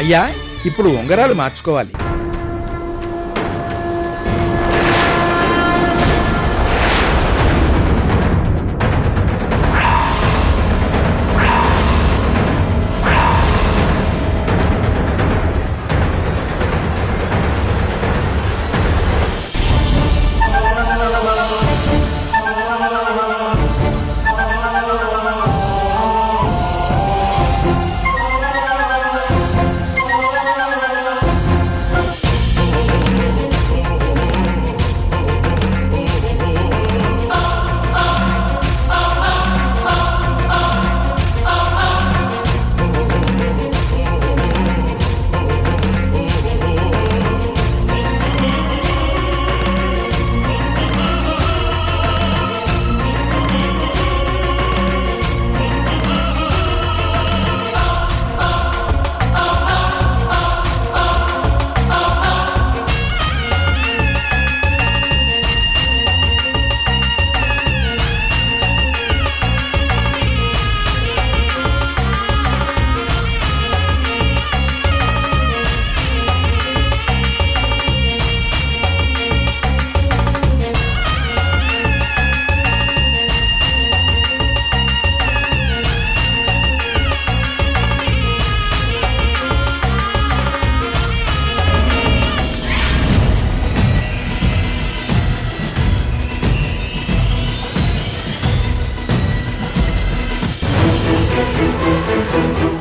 అయ్యా, ఇప్పుడు ఉంగరాలు మార్చుకోవాలి.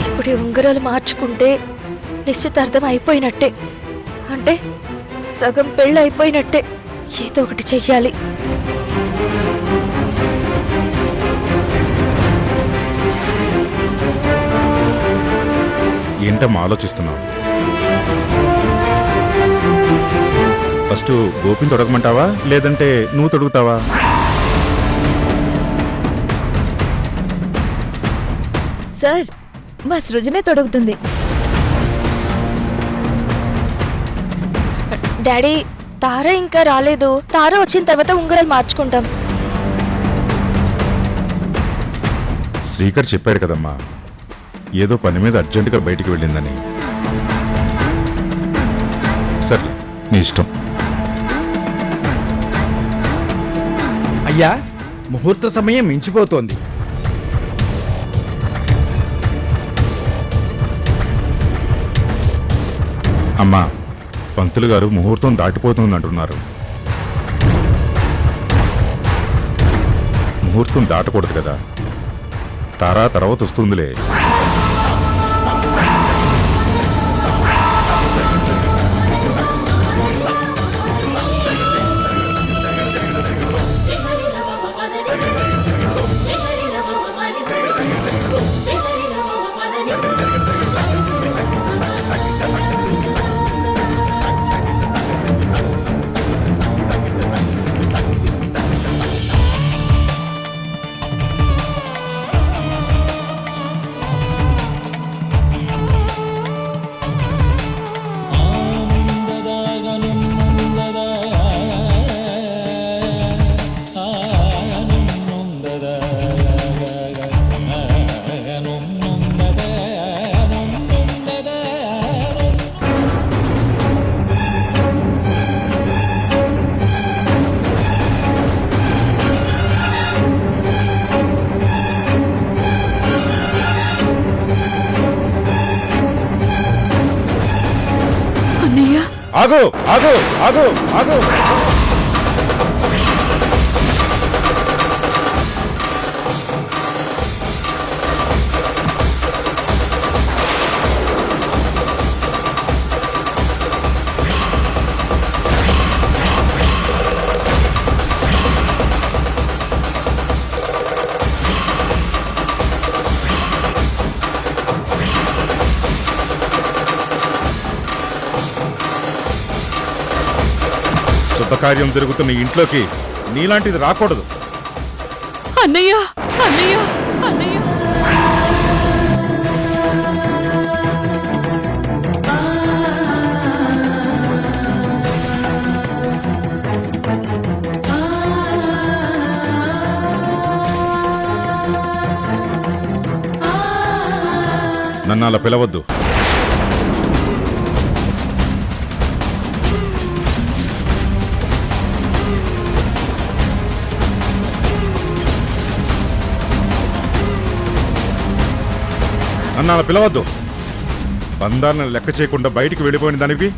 ఇప్పుడు ఈ ఉంగరాలు మార్చుకుంటే నిశ్చితార్థం అయిపోయినట్టే. అంటే సగం పెళ్ళి అయిపోయినట్టే. ఏదో ఒకటి చెయ్యాలి. ఏంటమ్మా ఆలోచిస్తున్నావు? ఫస్ట్ గోపిని తొడగమంటావా లేదంటే నువ్వు తొడుగుతావా? సార్, మా సృజనే తొడుగుతుంది. డాడీ, తార ఇంకా రాలేదు. తార వచ్చిన తర్వాత ఉంగరాలు మార్చుకుంటాం. శ్రీకర్ చెప్పాడు కదమ్మా, ఏదో పని మీద అర్జెంటుగా బయటికి వెళ్ళిందని. సర్లే, నీ ఇష్టం. అయ్యా, ముహూర్త సమయం మించిపోతోంది. అమ్మా, పంతులు గారు ముహూర్తం దాటిపోతుంది అంటున్నారు. ముహూర్తం దాటకూడదు కదా. తారా తర్వాత వస్తుందిలే. ఆగు ఆగు ఆగు ఆగు! శుభకార్యం జరుగుతున్న ఇంట్లోకి నీలాంటిది రాకూడదు. అన్నయ్య, అన్నయ్య, అన్నయ్య! నన్ను అలా పిలవద్దు. నన్ను అలా పిలవద్దు. బంధాలను లెక్క చేయకుండా బయటికి వెళ్ళిపోయిన దానివి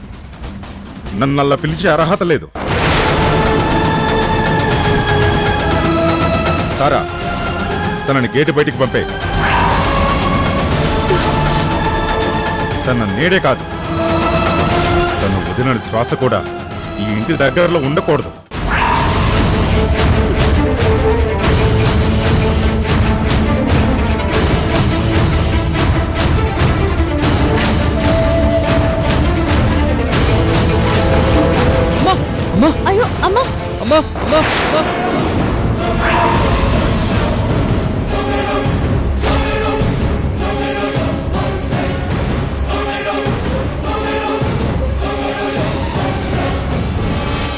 నన్ను అలా పిలిచే అర్హత లేదు. తారా, తనని గేటు బయటికి పంపే. తన నేడే కాదు, తను వదిలిన శ్వాస కూడా ఈ ఇంటి దగ్గరలో ఉండకూడదు. అయ్యో అమ్మా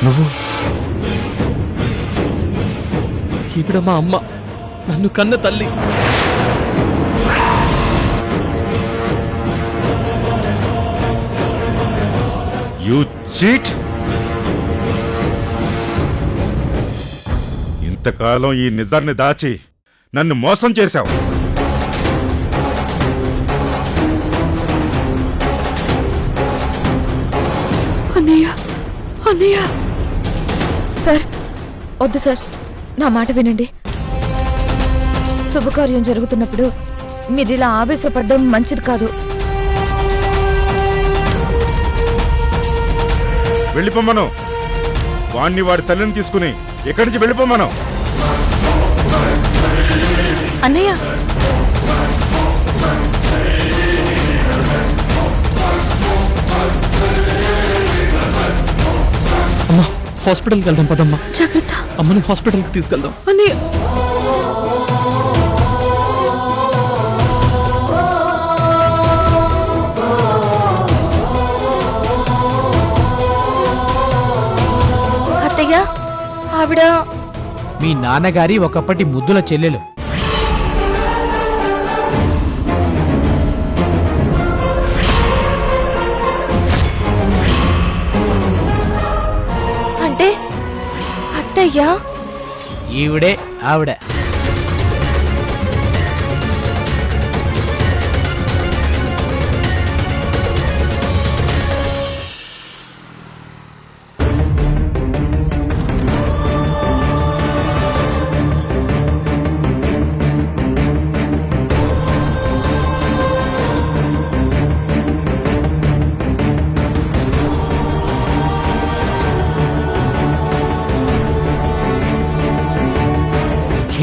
నువ్వు ఈవిడ మా అమ్మ, నన్ను కన్న తల్లి. You cheat. ఇంతకాలం ఈ నిజాన్ని దాచి నన్ను మోసం చేశావు. అన్నయ్య, అన్నయ్య. సార్ వద్దు సార్, నా మాట వినండి. శుభకార్యం జరుగుతున్నప్పుడు మీరు ఇలా ఆవేశపడడం మంచిది కాదు. వెళ్ళిపోమ్మను. వాణ్ణి వాడి తల్లిని తీసుకుని ఇక్కడి నుంచి వెళ్ళిపోమ్మను. అన్నయ్య అమ్మా, హాస్పిటల్కి వెళ్దాం పదమ్మా. జాగ్రత్త. అమ్మని హాస్పిటల్కి తీసుకెళ్దాం. అన్నయ్య. అత్తయ్య, ఆవిడ మీ నాన్నగారి ఒకప్పటి ముద్దుల చెల్లెలు. అంటే అత్తయ్య ఈవిడే ఆవిడ.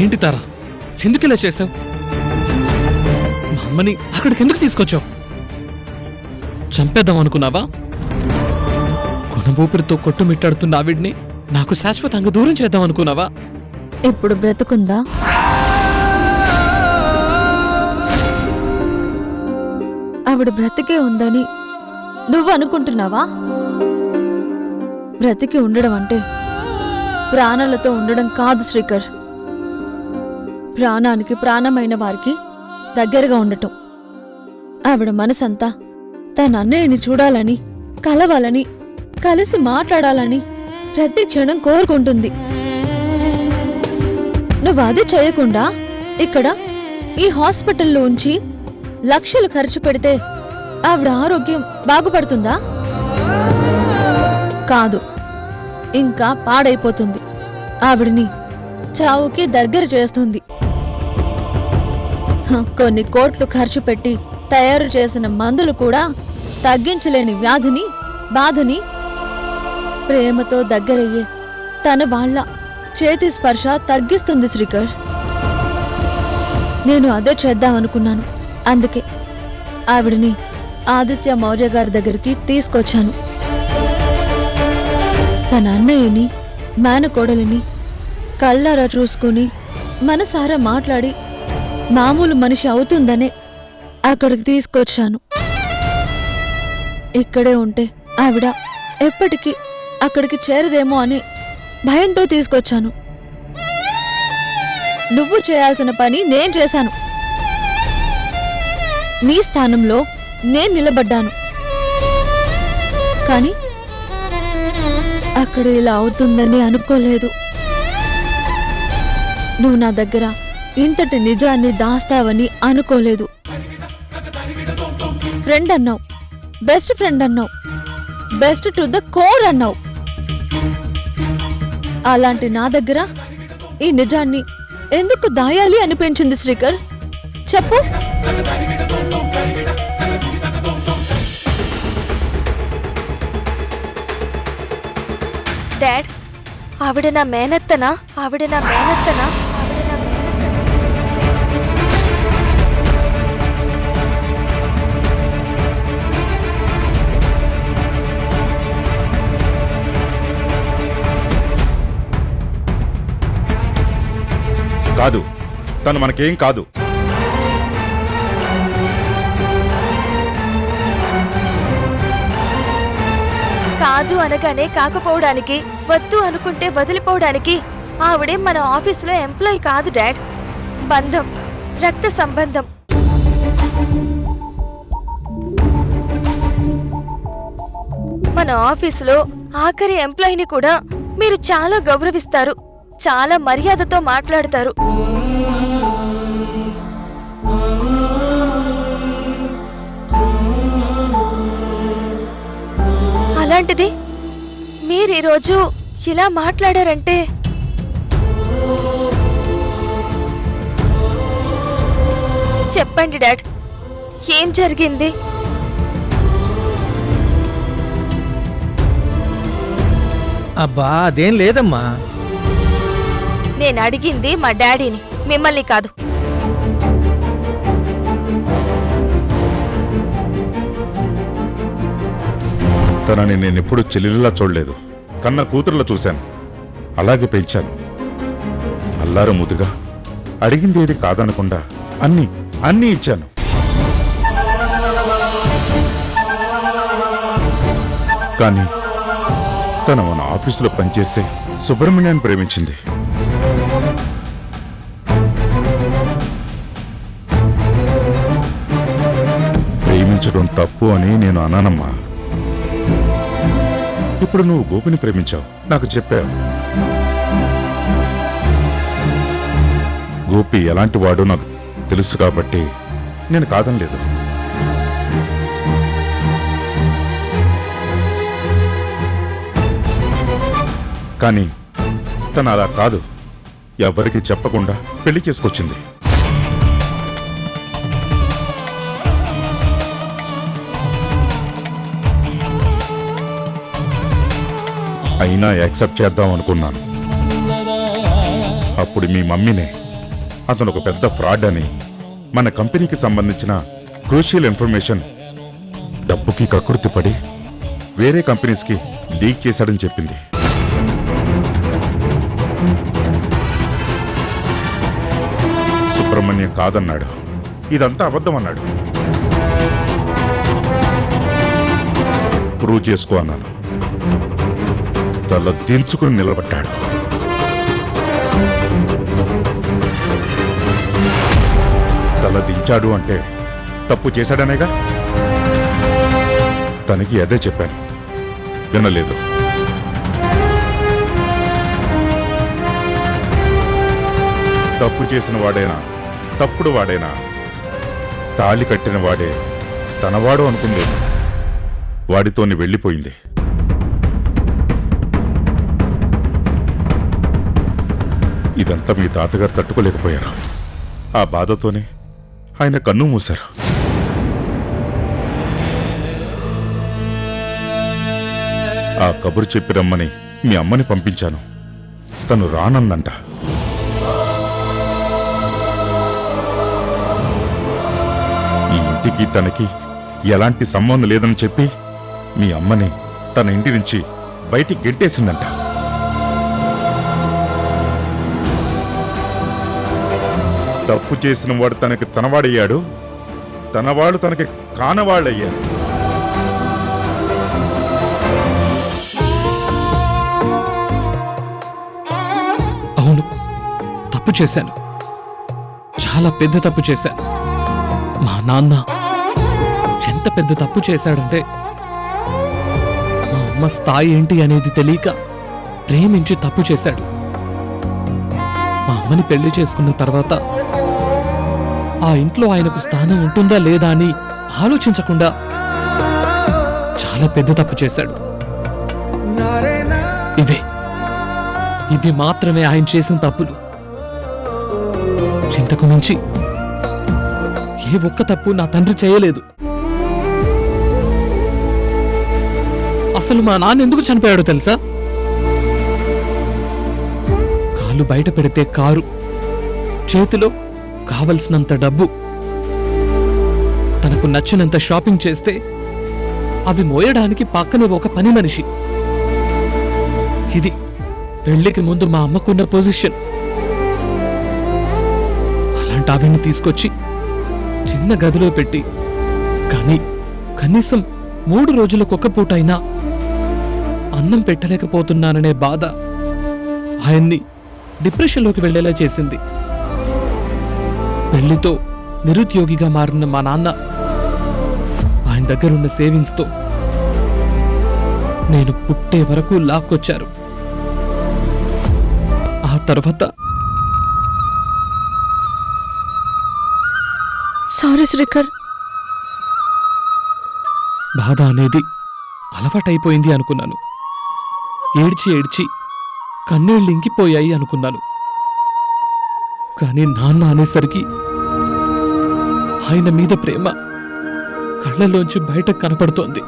ఏంటి తారా, ఎందుకు ఇలా చేశావు? మా అమ్మని అక్కడికి ఎందుకు తీసుకొచ్చావు? చంపేద్దాం అనుకున్నావా? కొన ఊపిరితో కొట్టుమిట్టాడుతున్న ఆవిడ్ని నాకు శాశ్వతంగా దూరం చేద్దాం అనుకున్నావా? ఇప్పుడు బ్రతుకుందా? ఆవిడ బ్రతికే ఉందని నువ్వు అనుకుంటున్నావా? బ్రతికి ఉండడం అంటే ప్రాణాలతో ఉండడం కాదు శ్రీకర్. ప్రాణానికి ప్రాణమైన వారికి దగ్గరగా ఉండటం. ఆవిడ మనసంతా తన అన్నయ్యని చూడాలని, కలవాలని, కలిసి మాట్లాడాలని ప్రతి క్షణం కోరుకుంటుంది. నువ్వు అది చేయకుండా ఇక్కడ ఈ హాస్పిటల్లో ఉంచి లక్షలు ఖర్చు పెడితే ఆవిడ ఆరోగ్యం బాగుపడుతుందా? కాదు, ఇంకా పాడైపోతుంది. ఆవిడని చావుకి దగ్గర చేస్తుంది. కొన్ని కోట్లు ఖర్చు పెట్టి తయారు చేసిన మందులు కూడా తగ్గించలేని వ్యాధిని, బాధని ప్రేమతో దగ్గరయ్యే తన వాళ్ళ చేతి స్పర్శ తగ్గిస్తుంది శ్రీకర్. నేను అదే చేద్దామనుకున్నాను. అందుకే ఆవిడని ఆదిత్య మౌర్య గారి దగ్గరికి తీసుకొచ్చాను. తన అన్నయ్యని, మేనకోడలిని కళ్ళారా చూసుకుని మనసారా మాట్లాడి మామూలు మనిషి అవుతుందనే అక్కడికి తీసుకొచ్చాను. ఇక్కడే ఉంటే ఆవిడ ఎప్పటికీ అక్కడికి చేరదేమో అని భయంతో తీసుకొచ్చాను. నువ్వు చేయాల్సిన పని నేను చేశాను. నీ స్థానంలో నేను నిలబడ్డాను. కానీ అక్కడ ఇలా అవుతుందని అనుకోలేదు. నువ్వు నా దగ్గర ఇంతటి నిజాన్ని దాస్తావని అనుకోలేదు. ఫ్రెండ్ అన్నావు, బెస్ట్ ఫ్రెండ్ అన్నావు, బెస్ట్ టు ద కోర్ అన్నావు. అలాంటి నా దగ్గర ఈ నిజాన్ని ఎందుకు దాయాలి అనిపించింది శ్రీకర్? చెప్పు. డాడ్, ఆవిడ నా మేనత్తనా? ఆవిడ నా మేనత్తనా? ఆవిడ నా మేనత్తనా? కాదు, తను మనకేం కాదు. కాదు అనగానే కాకపోవడానికి, వద్దు అనుకుంటే వదిలిపోవడానికి ఆవిడే మన ఆఫీసులో ఎంప్లాయీ కాదు డాడ్. బంధం, రక్త సంబంధం. మన ఆఫీసులో ఆఖరి ఎంప్లాయీని కూడా మీరు చాలా గౌరవిస్తారు, చాలా మర్యాదతో మాట్లాడతారు. అలాంటిది మీరు ఈరోజు ఇలా మాట్లాడారంటే చెప్పండి డాడ్, ఏం జరిగింది? అబ్బా అదేం లేదమ్మా. నేను అడిగింది మా డాడీని, మిమ్మల్ని కాదు. తనని నేనెప్పుడు చెల్లెలిలా చూడలేదు, కన్న కూతురులా చూశాను. అలాగే పెంచాను. అల్లారు ముదుగా అడిగింది ఏది కాదనకుండా అన్నీ అన్నీ ఇచ్చాను. కానీ తను మన ఆఫీసులో పనిచేసే సుబ్రహ్మణ్యాన్ని ప్రేమించింది. ప్రేమించడం తప్పు అని నేను అన్నానమ్మా. ఇప్పుడు నువ్వు గోపిని ప్రేమించావు, నాకు చెప్పావు. గోపి ఎలాంటి వాడో నాకు తెలుసు కాబట్టి నేను కాదనలేదు. కానీ తను అలా కాదు, ఎవరికి చెప్పకుండా పెళ్లి చేసుకొచ్చింది. అయినా యాక్సెప్ట్ చేద్దాం అనుకున్నాను. అప్పుడు మీ మమ్మీనే అతను ఒక పెద్ద ఫ్రాడ్ అని, మన కంపెనీకి సంబంధించిన క్రూషియల్ ఇన్ఫర్మేషన్ డబ్బుకి కకృతి పడి వేరే కంపెనీస్కి లీక్ చేశాడని చెప్పింది. సుబ్రహ్మణ్యం కాదన్నాడు, ఇదంతా అబద్ధం అన్నాడు. ప్రూవ్ చేసుకో అన్నాను. తల దించుకుని నిలబడ్డాడు. తల దించాడు అంటే తప్పు చేశాడనేగా. తనకి అదే చెప్పాను, వినలేదు. తప్పు చేసిన వాడైనా తప్పుడు వాడైనా తాళి కట్టిన వాడే తనవాడు అనుకుంది. వాడితోని వెళ్ళిపోయింది. ఇదంతా మీ తాతగారు తట్టుకోలేకపోయారు. ఆ బాధతోనే ఆయన కన్ను మూశారు. ఆ కబురు చెప్పి రమ్మని మీ అమ్మని పంపించాను. తను రానందంట. ఈ ఇంటికి తనకి ఎలాంటి సంబంధం లేదని చెప్పి మీ అమ్మని తన ఇంటి నుంచి బయటికి గెంటేసిందంట. తప్పు చేసిన వాడు తనకి తనవాడయ్యాడు, తనవాడు తనకి కానవాళ్ళయ్యాడు. అవును, తప్పు చేశాను, చాలా పెద్ద తప్పు చేశాను. మా నాన్న ఎంత పెద్ద తప్పు చేశాడంటే, మా అమ్మ స్థాయి ఏంటి అనేది తెలియక ప్రేమించి తప్పు చేశాడు. మా అమ్మని పెళ్లి చేసుకున్న తర్వాత ఆ ఇంట్లో ఆయనకు స్థానం ఉంటుందా లేదా అని ఆలోచించకుండా చాలా పెద్ద తప్పు చేశాడు. ఇవి మాత్రమే ఆయన చేసిన తప్పులు. ఇంతకు మించి ఏ ఒక్క తప్పు నా తండ్రి చేయలేదు. అసలు మా నాన్న ఎందుకు చనిపోయాడో తెలుసా? కాలు బయట పెడితే కారు, చేతిలో కావలసినంత డబ్బు, తనకు నచ్చినంత షాపింగ్ చేస్తే అవి మోయడానికి పక్కనే ఒక పని మనిషి. ఇది పెళ్లికి ముందు మా అమ్మకున్న పొజిషన్. అలాంటి ఆవిడ్ని తీసుకొచ్చి చిన్న గదిలో పెట్టి కానీ కనీసం 3 రోజులకొక్క పూటైనా అన్నం పెట్టలేకపోతున్నాననే బాధ ఆయన్ని డిప్రెషన్లోకి వెళ్లేలా చేసింది. పెళ్లితో నిరుద్యోగిగా మారిన మా నాన్న ఆయన దగ్గరున్న సేవింగ్స్తో నేను పుట్టే వరకు లాక్కొచ్చారు. ఆ తర్వాత సారీ శ్రీకర్. బాధ అనేది అలవాటైపోయింది అనుకున్నాను. ఏడ్చి ఏడ్చి కన్నీళ్ళు ఇంకిపోయాయి అనుకున్నాను. కానీ నాన్న అనేసరికి ఆయన మీద ప్రేమ కళ్ళలోంచి బయట కనపడుతోంది.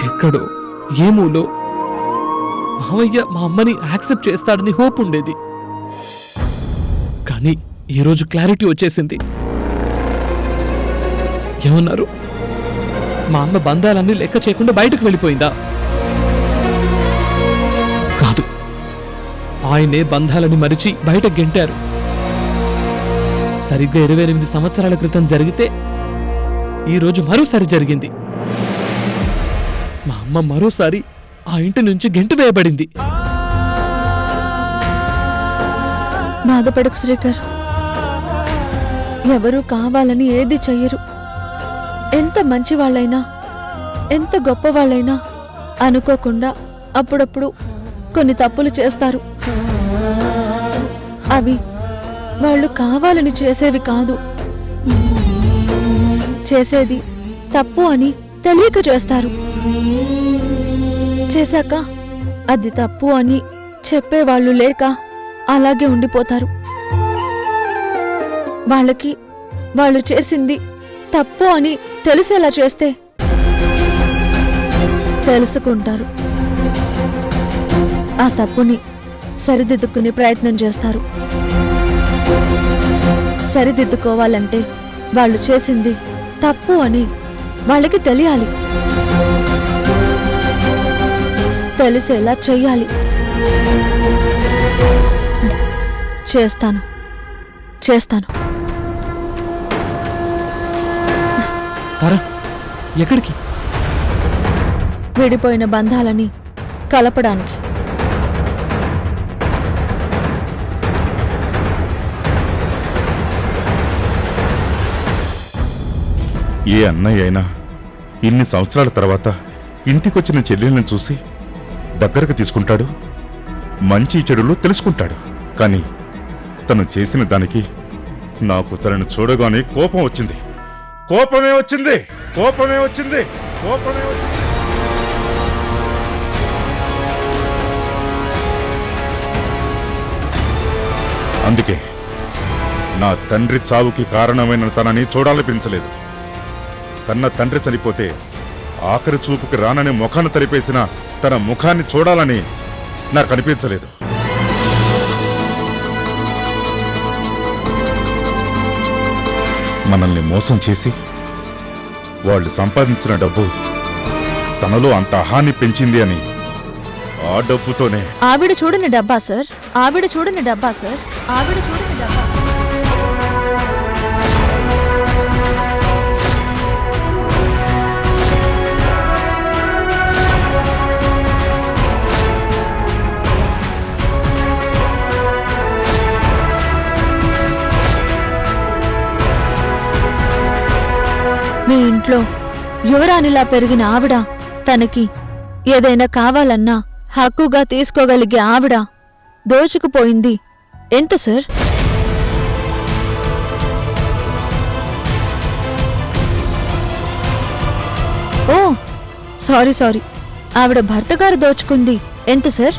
ఎక్కడో ఏమూలో మావయ్య మా అమ్మని యాక్సెప్ట్ చేస్తాడని హోప్ ఉండేది. కానీ ఈరోజు క్లారిటీ వచ్చేసింది. ఏమన్నారు? మా అమ్మ బంధాలన్నీ లెక్క చేయకుండా బయటకు వెళ్ళిపోయిందా? కాదు, ఆయనే బంధాలని మరిచి బయట గెంటారు. సరిగ్గా 28 సంవత్సరాల క్రితం జరిగితే ఈరోజు మరోసారి జరిగింది. మా అమ్మ మరోసారి ఆ ఇంటి నుంచి గెంటు వేయబడింది. బాధపడకు శ్రీకర్. ఎవరూ కావాలని ఏది చెయ్యరు. ఎంత మంచివాళ్ళైనా, ఎంత గొప్పవాళ్ళైనా అనుకోకుండా అప్పుడప్పుడు కొన్ని తప్పులు చేస్తారు. అవి వాళ్ళు కావాలని చేసేవి కాదు. చేసేది తప్పు అని తెలియక చేస్తారు. చేశాక అది తప్పు అని చెప్పేవాళ్ళు లేక అలాగే ఉండిపోతారు. వాళ్ళకి వాళ్ళు చేసింది తప్పు అని తెలిసేలా చేస్తే తెలుసుకుంటారు. ఆ తప్పుని సరిదిద్దుకునే ప్రయత్నం చేస్తారు. సరిదిద్దుకోవాలంటే వాళ్ళు చేసింది తప్పు అని వాళ్ళకి తెలియాలి. తెలిసేలా చెయ్యాలి. చేస్తాను చేస్తాను. తారా, ఎక్కడికి? విడిపోయిన బంధాలని కలపడానికి. ఏ అన్నయ్య అయినా ఇన్ని సంవత్సరాల తర్వాత ఇంటికొచ్చిన చెల్లెల్ని చూసి దగ్గరకు తీసుకుంటాడు, మంచి చెడులు తెలుసుకుంటాడు. కానీ తను చేసిన దానికి నాకు తనను చూడగానే కోపం వచ్చింది. కోపమే వచ్చింది. అందుకే నా తండ్రి చావుకి కారణమైన తనని చూడాలనిపించలేదు. తన తండ్రి చనిపోతే ఆఖరి చూపుకి రానని ముఖాన్ని తరిపేసిన తన ముఖాన్ని చూడాలని నాకు అనిపించలేదు. మనల్ని మోసం చేసి వాళ్ళు సంపాదించిన డబ్బు తనలో అంత అహాన్ని పెంచింది అని ఆ డబ్బుతోనే ఆవిడ చూడని డబ్బా సార్. ఆవిడ చూడని డబ్బా సార్. ఆవిడ చూడని డబ్బా. మీ ఇంట్లో యువరాణిలా పెరిగిన ఆవిడ, తనకి ఏదైనా కావాలన్నా హక్కుగా తీసుకోగలిగే ఆవిడ దోచుకుపోయింది ఎంత సార్? ఓ సారీ సారీ, ఆవిడ భర్త గారు దోచుకుంది ఎంత సార్?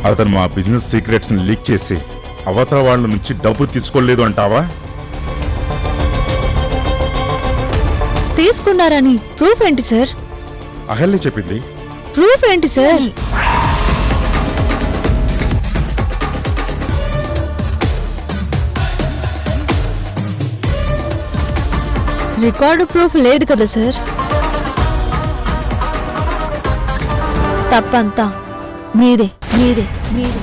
అతను మా బిజినెస్ సీక్రెట్స్ ని లీక్ చేసి అవతల వాళ్ళ నుంచి డబ్బు తీసుకోలేదు అంటావా? తీసుకున్నారని ప్రూఫ్ ఏంటి సార్? అహల్య చెప్పింది. ప్రూఫ్ ఏంటి సార్? రికార్డు ప్రూఫ్ లేదు కదా సార్? తప్పంతా మీదే మీదే మీదే.